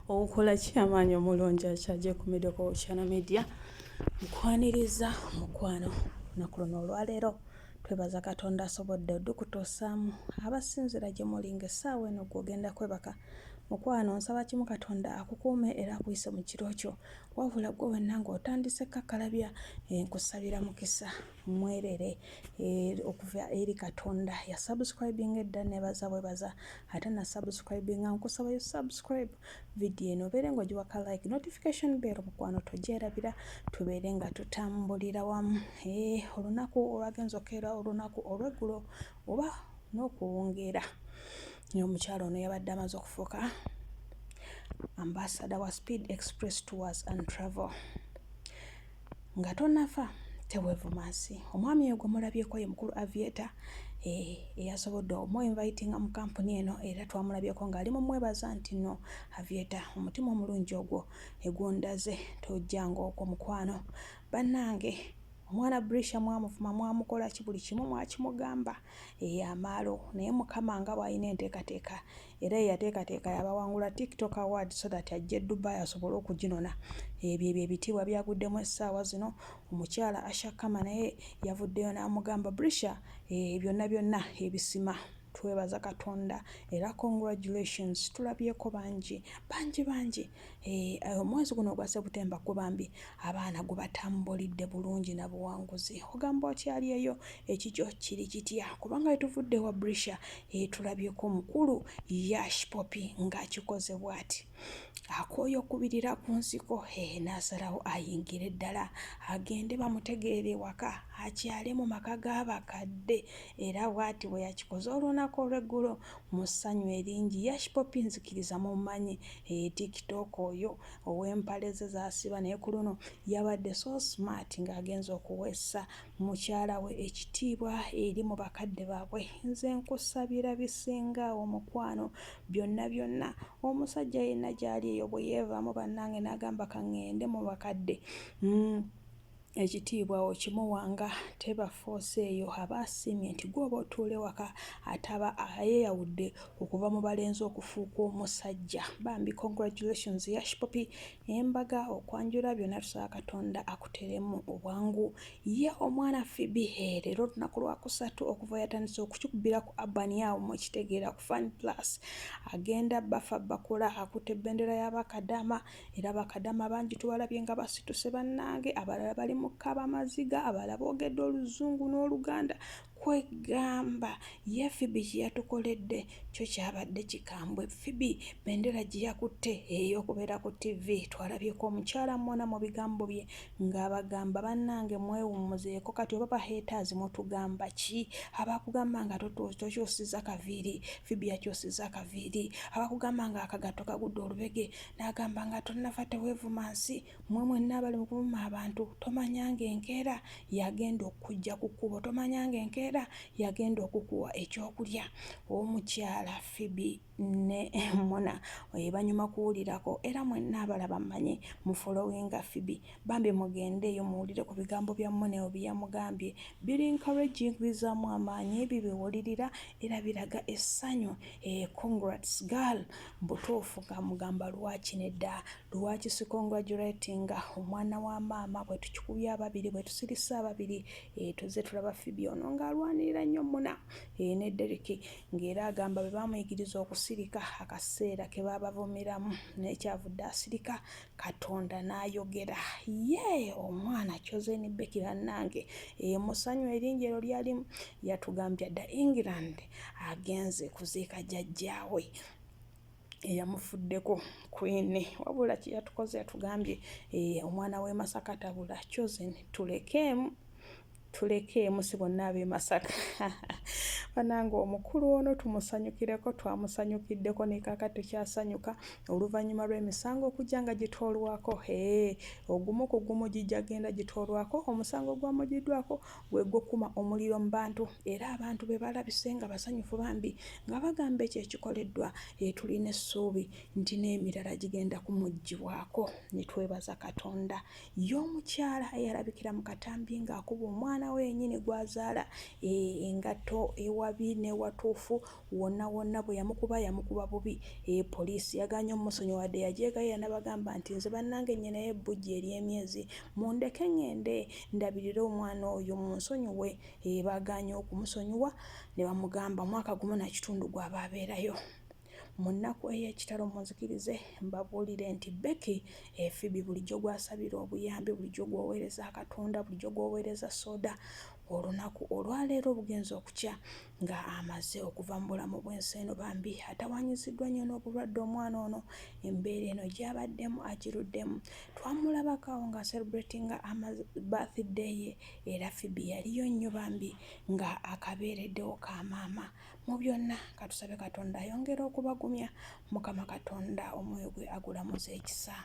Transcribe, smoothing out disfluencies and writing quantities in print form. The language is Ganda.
okola kyamaanyi omulungi akyaje ku Medical Channel Media nkwaniriza mukwano naku luno olwaleero twebaza Katonda asobodde odukutuusaamu abasinzira gye muli ng'essaawa eno gw'ogenda kwebaka mukwano nsaba kimu Katonda akukuume era akuyise mu kiro kyo wabula gwe wenna ng'otandise kakkalabya nkusabira mukisa mwerere okuva eri Katonda ya subscribing edda nebaza bwebaza ate na subscribing nkusaba yo subscribe video eno obeere ng'ogiwaka like notification bell mukwano togyerabira tubeere nga tutambulira wamu olunaku olwagenza okeera olunaku olw'eggulo oba n'okuwungeera omukyalo ono yabadde amaze okufuuka ambassador wa Speed Express Tours and Travel nga tonafa teweevuma nsi omwami ogwo mulabyeko ye mukulu aviator eyasobodde omuinvitinga mu kampuni eno era twamulabyeko ng'ali mu mwebaza nti no aviator omutima omulungi ogwo egundaze tojjanga okwo mukwano bannange omwana Brisha mwamuvuma mwamukola ki buli kimu mwakimugamba amaalo naye mukama nga bw'alina enteekateeka era yateekateeka yabawangula TikTok Award so that ajje Dubai asobole okuginona ebyo ebitiibwa byaguddemu essaawa zino omukyala Asha Kama naye yavuddeyo n'amugamba Brisha byonna ebisima twebaza Katonda era congratulations tulabyeko bangi omwezi guno ogwa September gubambi abaana gubatambulidde bulungi na buwanguzi ogamba okyali eyo ekikyo kiri kitya kubanga etuvudde wa Brisha tulabyeko mukulu Yash Poppy ng'akikoze bw'ati akooye okubirira ku nsiko n'asalawo ayingire ddala agende bamutegeere waka akyale mu maka g'abakadde era bw'ati bwe yakikoze olunaku olw'eggulo mu ssanyu eringi Yash Poppy nzikiriza mumanyi TikTok oyo ow'empale ze zasiba naye ku luno yabadde so smart ng'agenza okuweesa mukyala we ekitiibwa eri mu bakadde baabwe nze nkusabira bisingaawo mukwano byonna omusajja yenna gy'ali eyo bwe yeevaamu bannange n'agamba kaŋŋende mu bakadde ekitiibwa okimuwanga tebafoose eyo aba asiimye nti gwe oba otuule waka ataba ayeyawudde okuva mu balenzi okufuuka omusajja bambi congratulations Yash Poppy embaga okwanjula byonna tusaba Katonda akuteremu obwangu ye omwana Phoebe leero olunaku lwakusatu okuva yatandise okukikubira ku Urban yawo mukitegeera ku Fun Plus agenda bafa bakola akutte bendera y'Abakadama era Abakadama bangi tubalabye nga basituse bannange abalala bali mu kkaba amaziga abalala boogedde Oluzungu n'Oluganda kwegamba ye Phoebe kye yatukoledde kyo kyabadde kikambwe Phoebe bendera gye yakutte ey'okubeera ku TV twalabyeko omukyala mwona mu bigambo bye ng'abagamba bannange mwewummuzeeko kati oba bahaters mutugamba ki abakugamba nga tokyusiza kaviiri Phoebe yakyusiza kaviiri abakugamba nga akagato kagudde olubege n'agamba nga tonnafa teweevuma nsi mmwe mwenna abali mu kuvuma abantu tomanyanga enkeera yagenda okujja ku kkubo tomanyanga enkeera yagenda okukuwa ekyokulya omukyala Phoebe ne Mona banyuma kuwulirako era mwenna abalaba mmanyi mu followinga Phoebe bambi mugendeeyo muwulire ku bigambo bya Mona bye yamugambye biri encouraging bizaamu amaanyi ebyo biwulirira era biraga essanyu congrats girl butuufu ng'amugamba lwaki nedda lwaki si congratulatinga omwana wa maama bwe tukikubya ababiri bwe tusirisa ababiri tuze tulaba Phoebe ono ng'alwanirira nnyo Mona ne Derek ng'era agamba bwe bamuyigiriza okusirika akaseera ke baabavumiramu n'ekyavudde asirika Katonda n'ayogera omwana Chosen Becky bannange mu ssanyu eringi ero lyalimu yatugambye adda England agenze kuziika jjajjaawe eyamufuddeko Queen wabula kye yatukoze yatugambye omwana w'e Masaka tabula Chosen tulekeemu si bonna ab'e Masaka bannange omukulu ono tumusanyukireko twamusanyukiddeko ne kaaka tukyasanyuka oluvannyuma lw'emisango okujja nga gitoolwako ogumu ku gumu gijja genda gitoolwako omusango gwamugiddwako gwe gukuma omuliro mu bantu era abantu be balabise nga basanyufu bambi nga bagamba ekyo ekikoleddwa tulina essuubi nti n'emirala gigenda kumuggyibwako ne twebaza Katonda y'omukyala eyalabikira mu katambi ng'akuba omwana n'omwana we yennyini gw'azaala engatto ewabi n'ewatuufu wonna bwe yamukuba bubi. Poliisi yagaanye omusonyiwa wadde yajeegayo n'abagamba nti nze bannange nnyinayo ebbujja ery'emyezi mundeke ŋŋende ndabirire omwana oyo munsonyiwe. Baagaanye okumusonyiwa ne bamugamba mwaka gumu na kitundu gw'aba abeerayo. Mu nnaku ey'ekitalo munzikirize mbabuulire nti Becky Phoebe bulijjo gw'asabira obuyambi, bulijjo gw'oweereza Katonda, bulijjo gw'oweereza sooda, olunaku olwaleero bugenza okukya nga amaze okuva mu bulamu bw'ensi eno bambi atawaanyiziddwa nnyo n'obulwadde omwana ono. Embeera eno gy'abaddemu agiruddemu. Twamulabako awo nga celebratinga birthday ye era Phoebe yaliyo nnyo bambi nga akabeereddewo ka maama. Mu byonna katusabe Katonda ayongere okubagumya, Mukama Katonda omwoyo gwe agulamuze ekisa.